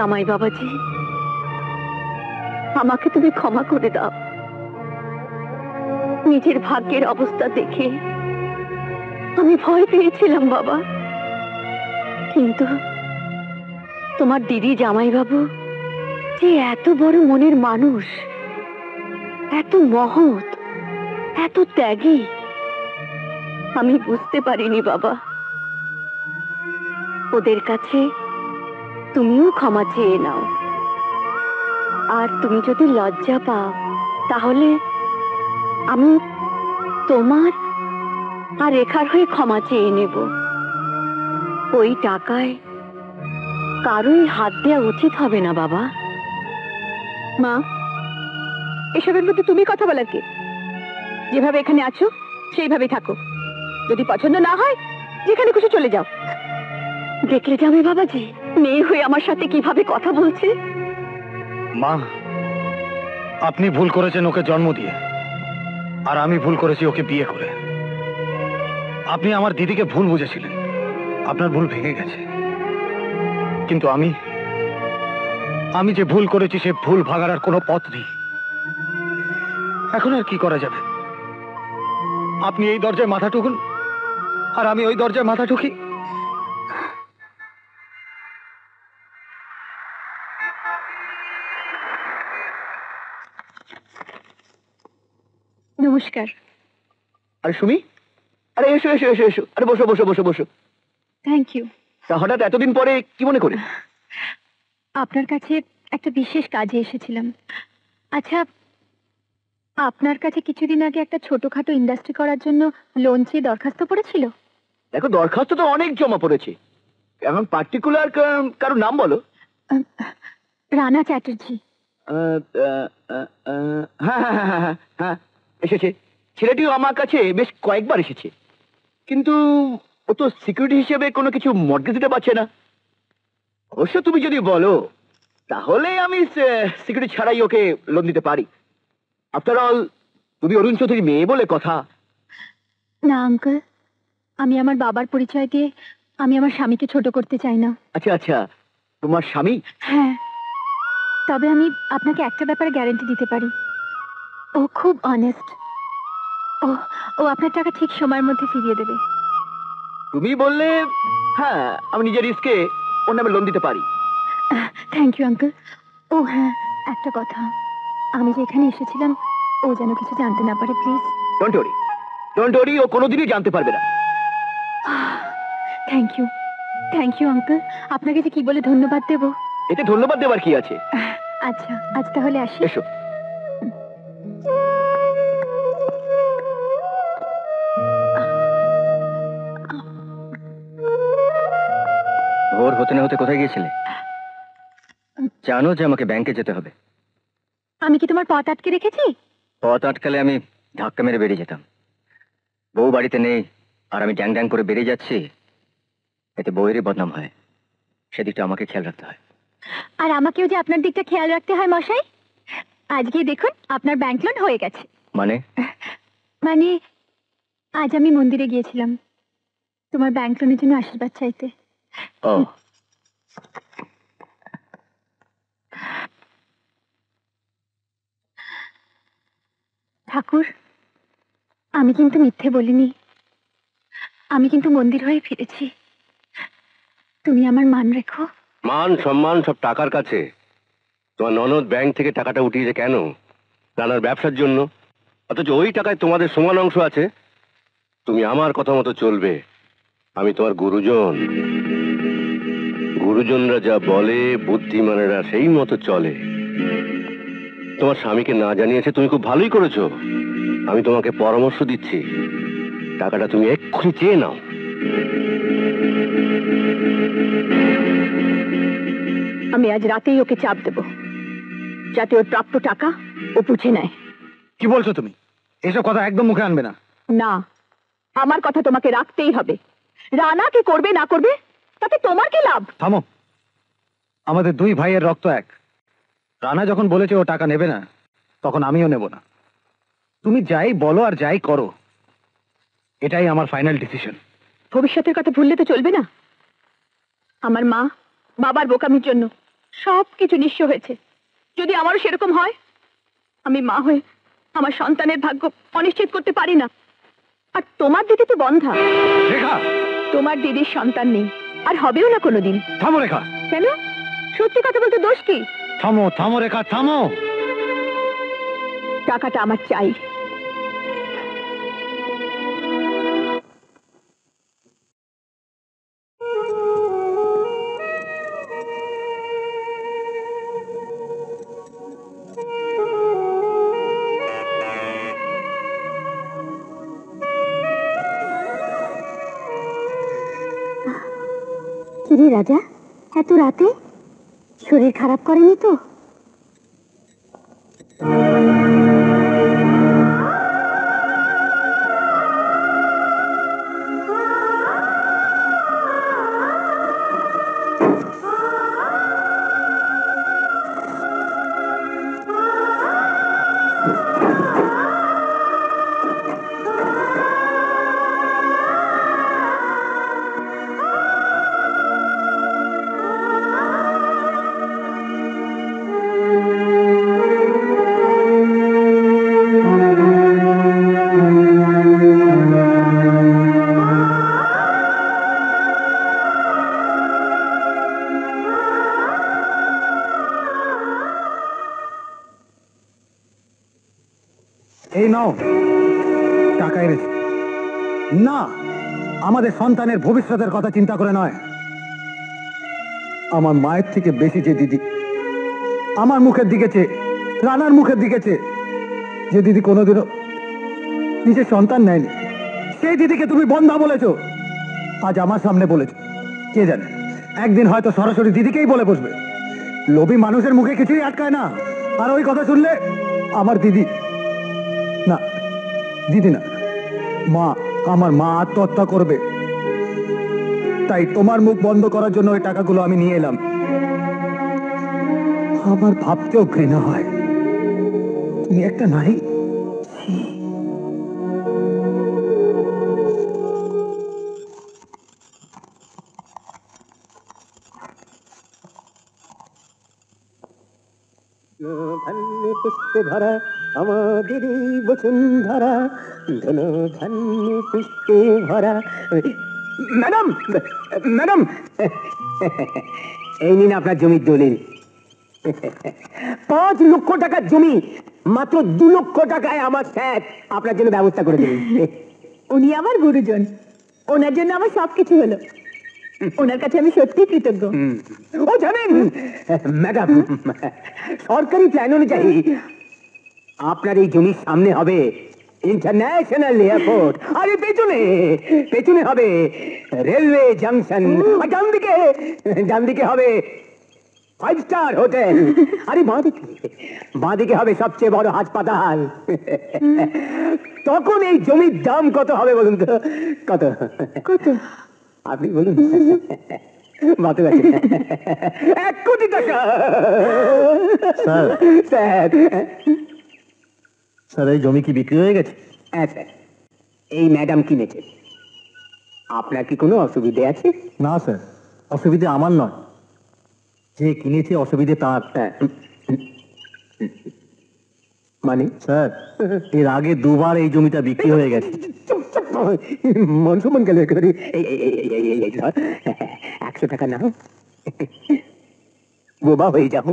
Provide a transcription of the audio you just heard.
জামাই বাবাজি, আমাকে তুমি ক্ষমা করে দাও। নিজের ভাগ্যের অবস্থা দেখে আমি ভয় পেয়েছিলাম বাবা, কিন্তু তোমার দিদি জামাইবাবু যে এত বড় মনের মানুষ, এত মহৎ, এত ত্যাগী, আমি বুঝতে পারিনি বাবা। ওদের কাছে তুমিও ক্ষমা চেয়ে নাও, আর তুমি যদি লজ্জা পাও তাহলে আমি তোমার আর রেখার হয়ে ক্ষমা চেয়ে নেব। ওই টাকায় কারোই হাত দেওয়া উচিত হবে না বাবা। মা, এসবের মধ্যে তুমি কথা বলার কে? যেভাবে এখানে আছো সেইভাবেই থাকো, যদি পছন্দ না হয় যেখানে খুশি চলে যাও। দেখলে যাবে বাবাজি, মেয়ে হয়ে আমার সাথে কিভাবে কথা বলছে। মা, আপনি ভুল করেছেন ওকে জন্ম দিয়ে, আর আমি ভুল করেছি ওকে বিয়ে করে। আপনি আমার দিদিকে ভুল বুঝেছিলেন, আপনার ভুল ভেঙে গেছে। কিন্তু আমি যে ভুল করেছি সে ভুল ভাঙার আর কোনো পথ নেই। এখন আর কি করা যাবে? আপনি এই দরজায় মাথা ঠুকুন, আর আমি ওই দরজায় মাথা ঠুকি। নমস্কার। আরে সুমি, আরে এসো এসো এসো এসো, আরে বসো বসো বসো বসো। Thank you. তা হঠাৎ এতদিন পরে কি মনে করে? আপনার কাছে একটা বিশেষ কাজে এসেছিলাম। আচ্ছা, আপনার কাছে কিছুদিন আগে একটা ছোটখাটো ইন্ডাস্ট্রি করার জন্য লোন চেয়ে দরখাস্ত পড়েছিল। দেখো, দরখাস্ত তো অনেক জমা পড়েছে, এখন পার্টিকুলার কারোর নাম বলো। রানা চ্যাটার্জি। হ্যাঁ হ্যাঁ হ্যাঁ হ্যাঁ হ্যাঁ, এসেছে। ছেলেটিও আমার কাছে বেশ কয়েকবার এসেছে, কিন্তু ও তো সিকিউরিটি হিসেবে কোনো কিছু মর্টগেজ দিতে পারছে না। অবশ্য তুমি যদি বলো তাহলে আমি সিকিউরিটি ছাড়াই ওকে লোন দিতে পারি। আফটার অল তুমি অরুণ চৌধুরী মেয়ে বলে কথা। না আঙ্কেল, আমি আমার বাবার পরিচয় দিয়ে আমি আমার স্বামীকে ছোট করতে চাই না। আচ্ছা আচ্ছা, তোমার স্বামী? হ্যাঁ, তবে আমি আপনাকে একটা ব্যাপারে গ্যারান্টি দিতে পারি, ও খুব অনেস্ট। ও ও আপনার টাকা ঠিক সময়ের মধ্যে ফিরিয়ে দেবে। তুমি বললে হ্যাঁ, আমি নিজের রিস্কে ওর নামে লোন দিতে পারি। Thank you uncle. ও হ্যাঁ, একটা কথা, আমি যে এখানে এসেছিলাম ও যেন কিছু জানতে না পারে, please. Don't worry, don't worry, ও কোনোদিনই জানতে পারবে না। Thank you, thank you uncle. আপনাকে যে কি বলে ধন্যবাদ দেব। এতে ধন্যবাদ দেওয়ার কি আছে? আচ্ছা, আজ তাহলে আসি। এসো। ভোর হতে না হতে কোথায় গিয়েছিলে? জানো যে আমাকে ব্যাংকে যেতে হবে। আমি কি তোমার পথ আটকে রেখেছি? পথ আটকালে আমি ধাক্কা মেরে বেরিয়ে যেতাম। বউ বাড়িতে নেই আর আমি ড্যাং ড্যাং করে বেরিয়ে যাচ্ছি, এতে বউয়েরই বদনাম হয়। সেদিকটা আমাকে খেয়াল রাখতে হয়। আর আমাকেও যে আপনার দিকটা খেয়াল রাখতে হয় মশাই। আজকে দেখুন আপনার ব্যাংক লোন হয়ে গেছে। মানে? মানে আজ আমি মন্দিরে গিয়েছিলাম তোমার ব্যাংক লোনের জন্য আশীর্বাদ চাইতে। ও, ঠাকুর, আমি কিন্তু মিথ্যে বলিনি, আমি কিন্তু মন্দির হয়ে ফিরেছি। তুমি আমার মান রেখো। মান সম্মান সব টাকার কাছে। তোমার ননদ ব্যাংক থেকে টাকাটা উঠিয়েছে কেন? রানার ব্যবসার জন্য। অথচ ওই টাকায় তোমাদের সমান অংশ আছে। তুমি আমার কথা মতো চলবে। আমি তোমার গুরুজন। গুরুজনরা যা বলে বুদ্ধিমানেরা সেই মতো চলে। তোমার স্বামীকে না জানিয়েছে তুমি খুব ভালোই করেছো। আমি তোমাকে পরামর্শ দিচ্ছি, টাকাটা তুমি এক্ষুনি চেয়ে নাও। আমি আজ রাতেই ওকে চাপ দেব, যাতে ওর প্রাপ্য টাকা ও বুঝে নেয়। কি বলছো তুমি? এসব কথা একদম মুখে আনবে না। না, আমার কথা তোমাকে রাখতেই হবে। রানা কি করবে না করবে তাতে তোমার কি লাভ? থামো, আমাদের দুই ভাইয়ের রক্ত এক। রানা যখন বলেছে ও টাকা নেবে না, তখন আমিও নেব না। তুমি যাই বলো আর যাই করো, এটাই আমার ফাইনাল ডিসিশন। ভবিষ্যতের কথা ভুললে তো চলবে না। আমার মা বাবার বোকামির জন্য সবকিছু নিঃস্ব হয়েছে। যদি আমারও সেরকম হয়, আমি মা হয়ে আমার সন্তানের ভাগ্য অনিশ্চিত করতে পারি না। আর তোমার দিদি তো বন্ধা, রেখা, তোমার দিদির সন্তান নেই, আর হবেও না কোনোদিন। থামো রেখা, কেন? সত্যি কথা বলতে দোষ কি? থামো থামো রেখা, থামো। টাকাটা আমার চাই। কিরে রাজা, এত রাতে? শরীর খারাপ করেনি তো? এই নাও টাকা এনেছি। না, আমাদের সন্তানের ভবিষ্যতের কথা চিন্তা করে নয়, আমার মায়ের থেকে বেশি যে দিদি আমার মুখের দিকে চেয়ে, রানার মুখের দিকে চেয়ে, যে দিদি কোনোদিনও নিজের সন্তান নেয়নি, সেই দিদিকে তুমি বন্ধা বলেছো, আজ আমার সামনে বলেছো। কে জানে একদিন হয়তো সরাসরি দিদিকেই বলে বসবে। লোভী মানুষের মুখে কিছুই আটকায় না। আর ওই কথা শুনলে আমার দিদি, না দিদি না, মা, আমার মা আত্মহত্যা করবে। তাই তোমার মুখ বন্ধ করার জন্য ওই টাকাগুলো আমি নিয়ে এলাম। আমার ভাবতেও ঘৃণা হয়, তুমি একটা নারী। ধন্য পুষ্পে ভরা আমাদের বসুন্ধরা, ধন ধন্য পুষ্পে ভরা। ম্যাডাম, ম্যাডাম, এই নিন আপনার জমির দলিল। 5 লক্ষ টাকার জমি মাত্র 2 লক্ষ টাকায় আমার স্যার আপনার জন্য ব্যবস্থা করে দিলেন। উনি আমার গুরুজন, ওনার জন্য আমার সবকিছু হলো। ওনার কাছে আমি সত্যি কৃতজ্ঞ। ও জানেন ম্যাডাম, সরকারি প্ল্যান অনুযায়ী আপনার এই জমির সামনে হবে ইন্টারন্যাশনাল এয়ারপোর্ট, আর এর পেছনে পেছনে হবে রেলওয়ে জাংশন, আর ডান দিকে হবে 5 স্টার হোটেল, আরে বাঁদিকে হবে সবচেয়ে বড় হাসপাতাল। তখন এই জমির দাম কত হবে বলুন তো? কত কত আপনি বলুন। মাত্র 1 কোটি টাকা। স্যার, স্যার এই জমি কি বিক্রি হয়ে গেছে? হ্যাঁ স্যার, এই ম্যাডাম কিনেছে। আপনার কি কোনো অসুবিধে আছে? না স্যার, অসুবিধে আমার নয়, যে কিনেছে অসুবিধে তার। মানে স্যার, এর আগে 2 বার এই জমিটা বিক্রি হয়ে গেছে। মন সম্মান গেল একেবারে। 100 টাকা নাও, বোবা হয়ে যাও।